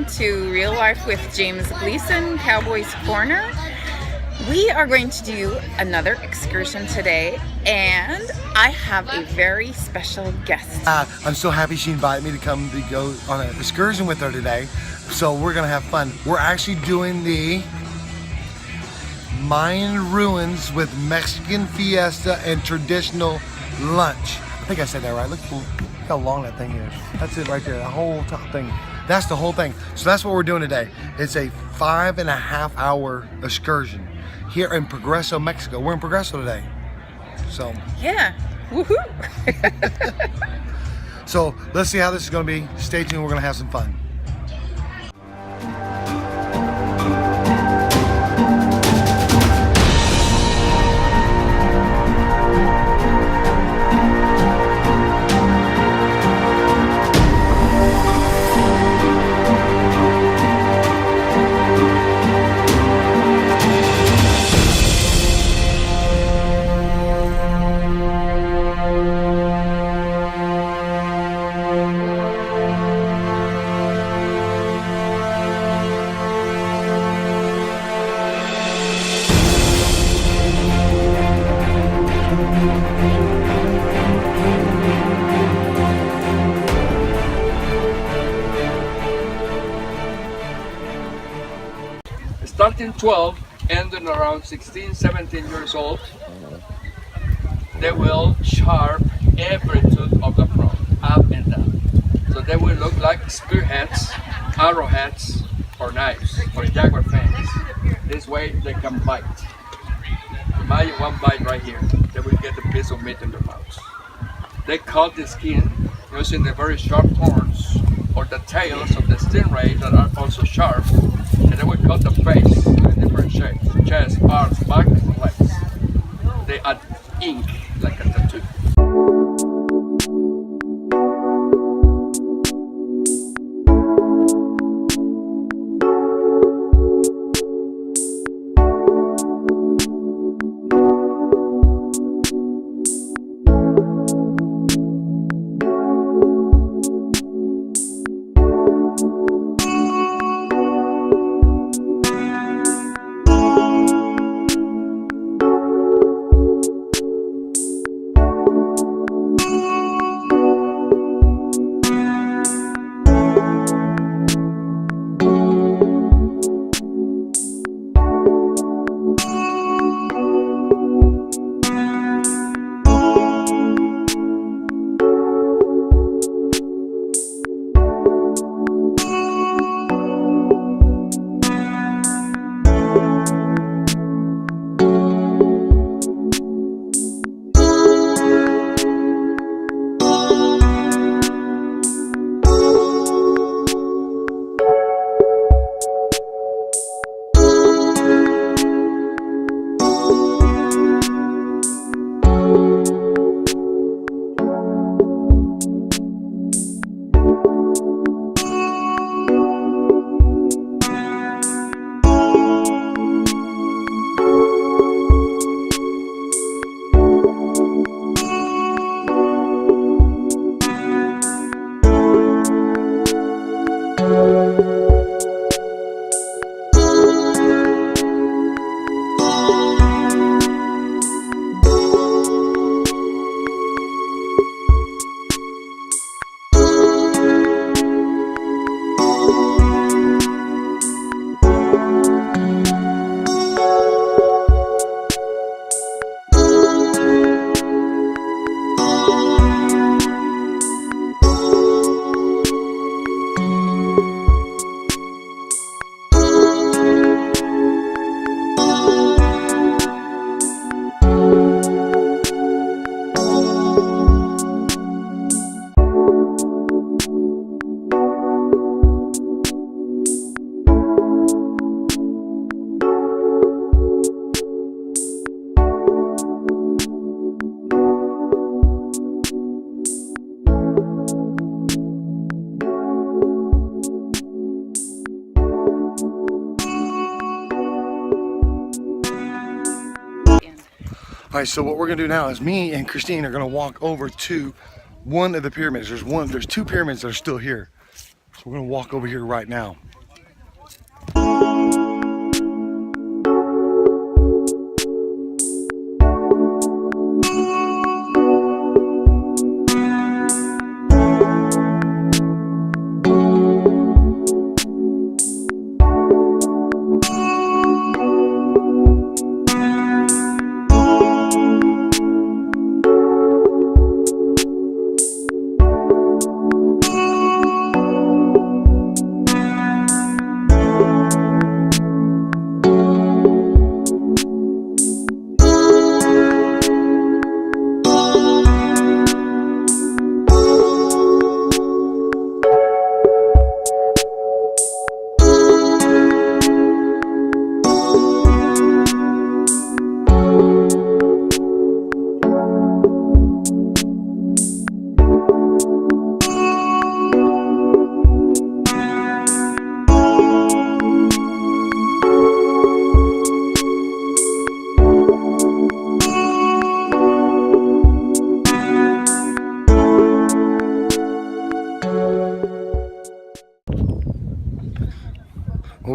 welcome to Real Life with James Gleason, Cowboy's Corner. We are going to do another excursion today, and I have a very special guest. I'm so happy she invited me to come to go on an excursion with her today. So we're gonna have fun. We're actually doing the Mayan ruins with Mexican fiesta and traditional lunch. I think I said that right. Look how long that thing is. That's it right there, the whole top thing. That's the whole thing. So that's what we're doing today. It's a 5.5 hour excursion here in Progreso, Mexico. We're in Progreso today. So yeah, woohoo! So let's see how this is gonna be. Stay tuned, we're gonna have some fun. Starting 12, ending around 16, 17 years old, they will sharp every tooth of the front, up and down. So they will look like spearheads, arrowheads, or knives, or jaguar fangs. This way they can bite. Imagine one bite right here, they will get a piece of meat in their mouth. They cut the skin using the very sharp horns or the tails of the stingray that are also sharp, and they will cut the face in different shapes: chest, arms, back, and legs. They add ink like a tattoo. All right, so what we're gonna do now is me and Christine are gonna walk over to one of the pyramids. There's two pyramids that are still here. So we're gonna walk over here right now.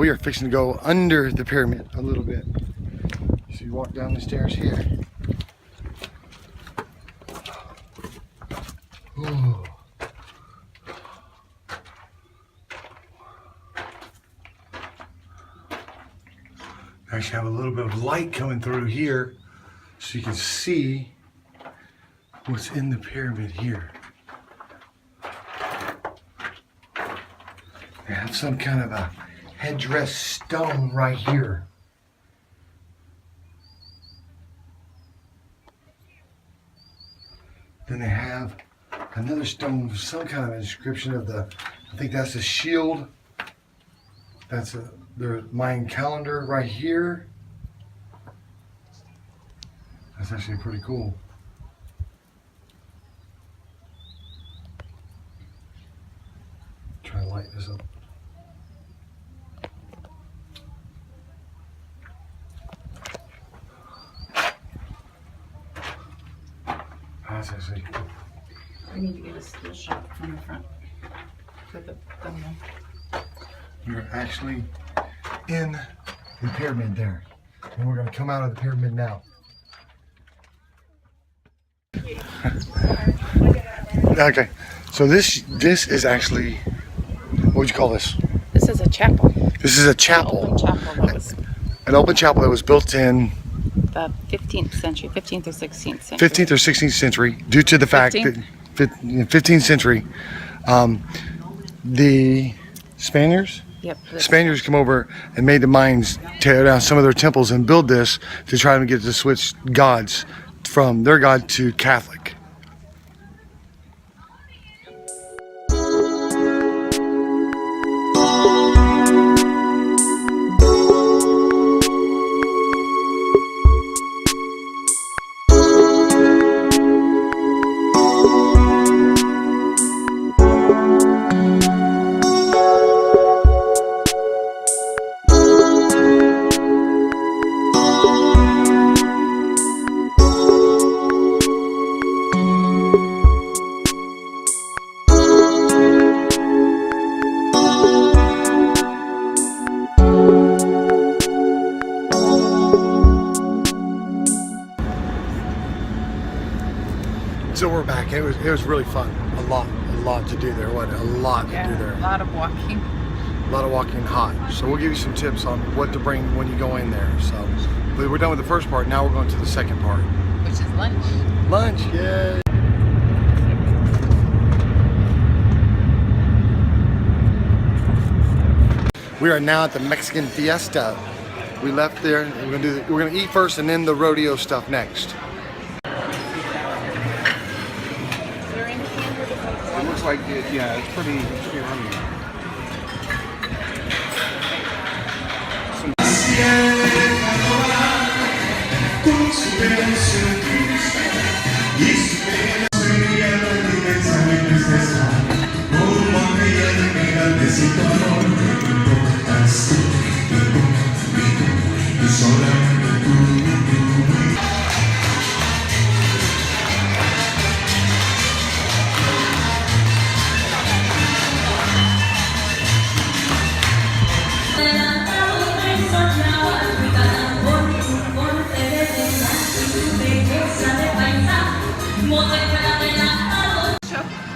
we are fixing to go under the pyramid a little bit. So you walk down the stairs here. Ooh. Actually have a little bit of light coming through here so you can see what's in the pyramid here. They have some kind of a headdress stone right here. Then they have another stone with some kind of inscription of the, I think that's a shield. That's their Mayan calendar right here. That's actually pretty cool. Try to light this up. That's actually cool. We need to get a still shot from the front for the thumbnail. You're actually in the pyramid there. And we're going to come out of the pyramid now. Okay, so this is actually, what would you call this? This is a chapel. This is a chapel. An open chapel that was An open chapel that was built in the 15th century, 15th or 16th century. 15th or 16th century, due to the fact that 15th century, the Spaniards come over and made the Mayans tear down some of their temples and build this to try to get to switch gods from their god to Catholic. So we're back. It was really fun. A lot to do there. What a lot to do there. A lot of walking. A lot of walking hot. So we'll give you some tips on what to bring when you go in there. So we're done with the first part. Now we're going to the second part. Which is lunch. Lunch, yay! We are now at the Mexican Fiesta. We left there. We're gonna eat first, and then the rodeo stuff next. It looks like it, yeah, it's pretty runny.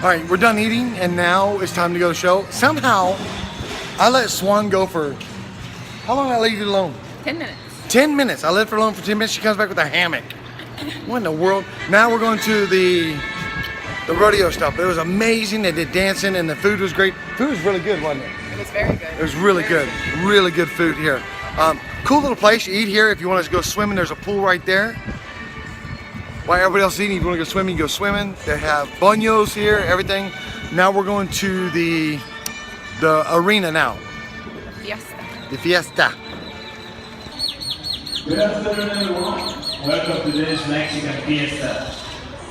All right, we're done eating, and now it's time to go to the show. Somehow, I let Swan go for, how long did I leave you alone? 10 minutes. 10 minutes. I left her alone for 10 minutes. She comes back with a hammock. What in the world? Now we're going to the rodeo stuff. It was amazing. They did dancing, and the food was great. Food was really good, wasn't it? It was very good. It was really good. Really good food here. Cool little place. You eat here. If you want to go swimming, there's a pool right there. While everybody else is eating, if you want to go swimming, you go swimming. They have baños here, everything. Now we're going to the arena now. Fiesta. The Fiesta. Good afternoon, everyone. Welcome to this Mexican Fiesta,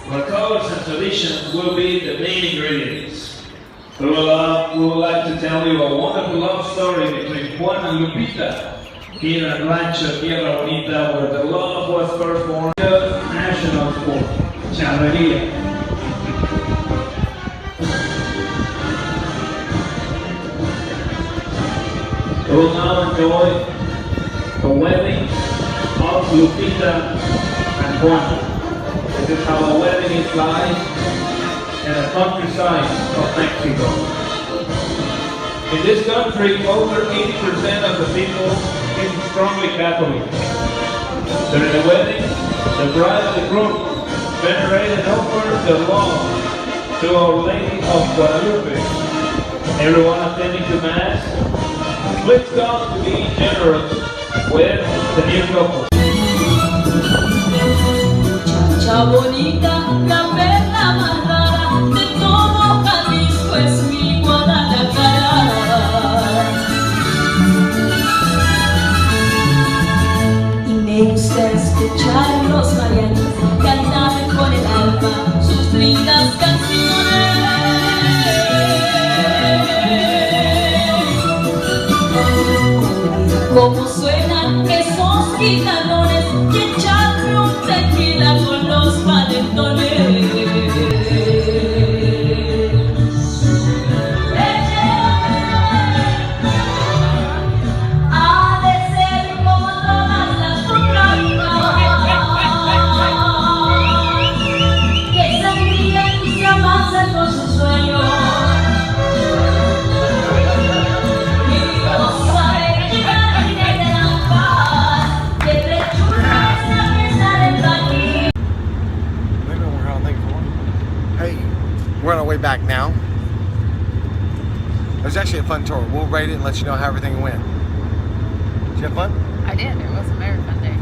where colors and tradition will be the main ingredients. Through love, we would like to tell you a wonderful love story between Juan and Lupita here at Rancho Tierra Bonita, where the love was first born. National sport, charrería. will now enjoy the wedding of Lupita and Juan. This is how a wedding is like in the countryside of Mexico. In this country, over 80% of the people is strongly Catholic. During the wedding, the bride and the groom venerate and offer their love to Our Lady of Guadalupe. Everyone attending to Mass, please God to be generous with the new couple. Muchacha bonita, la perla más rara de todo Jalisco es mi Guadalajara. Y me gusta escuchar los mariachis cantar con el alma sus lindas canciones. Cómo suenan esos guitarrones y echarme un tequila con los valentones. Ha de ser como todas las contrarias, que sangrían y se avanzan con sus sueños. We're on our way back now. It was actually a fun tour. We'll rate it and let you know how everything went. Did you have fun? I did. It was a very fun day.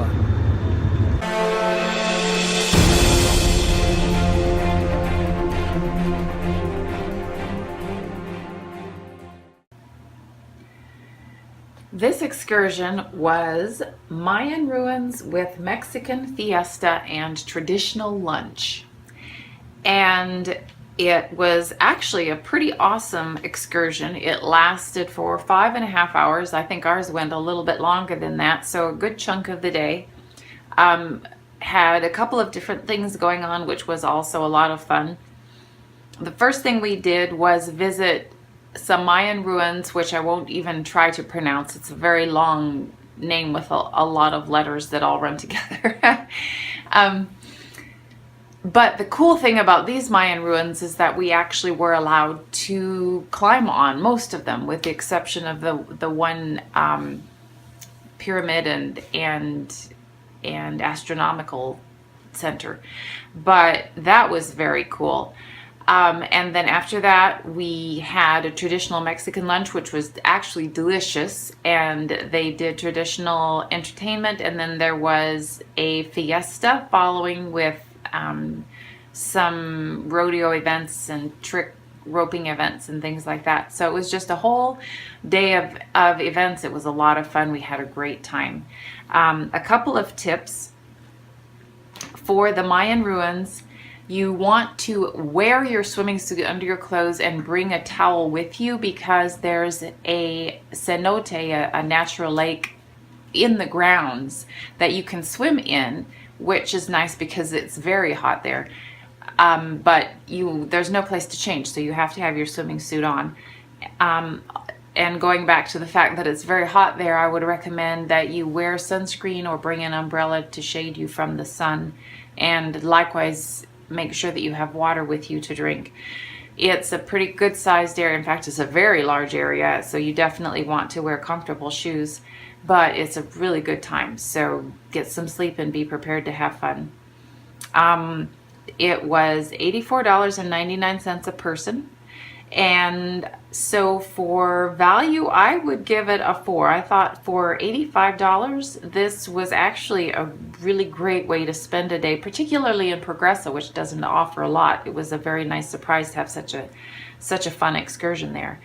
This excursion was Mayan ruins with Mexican fiesta and traditional lunch. And it was actually a pretty awesome excursion. It lasted for 5.5 hours. I think ours went a little bit longer than that, so a good chunk of the day. Had a couple of different things going on, which was also a lot of fun. The first thing we did was visit some Mayan ruins, which I won't even try to pronounce. It's a very long name with a lot of letters that all run together. But the cool thing about these Mayan ruins is that we actually were allowed to climb on most of them, with the exception of the one pyramid and astronomical center. But that was very cool. And then after that, we had a traditional Mexican lunch, which was actually delicious. And they did traditional entertainment. And then there was a fiesta following with some rodeo events and trick roping events and things like that. So it was just a whole day of events. It was a lot of fun. We had a great time. A couple of tips for the Mayan ruins. You want to wear your swimming suit under your clothes and bring a towel with you, because there's a cenote, a natural lake in the grounds that you can swim in, which is nice because it's very hot there. But there's no place to change, so you have to have your swimming suit on. And going back to the fact that it's very hot there, I would recommend that you wear sunscreen or bring an umbrella to shade you from the sun. And likewise, make sure that you have water with you to drink. It's a pretty good sized area. In fact, it's a very large area, so you definitely want to wear comfortable shoes. But it's a really good time, so get some sleep and be prepared to have fun. It was $84.99 a person, and so for value, I would give it a 4. I thought for $85, this was actually a really great way to spend a day, particularly in Progreso, which doesn't offer a lot. It was a very nice surprise to have such a fun excursion there.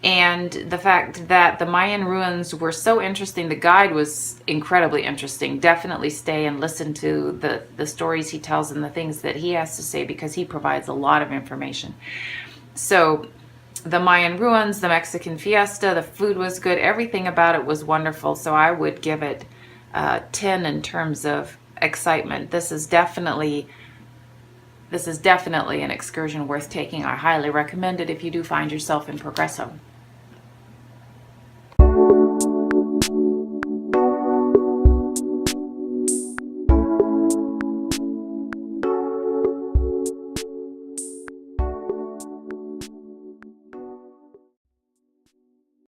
And the fact that the Mayan ruins were so interesting, the guide was incredibly interesting. Definitely stay and listen to the stories he tells and the things that he has to say, because he provides a lot of information. So the Mayan ruins, the Mexican fiesta, the food was good. Everything about it was wonderful. So I would give it 10 in terms of excitement. This is definitely an excursion worth taking. I highly recommend it if you do find yourself in Progreso.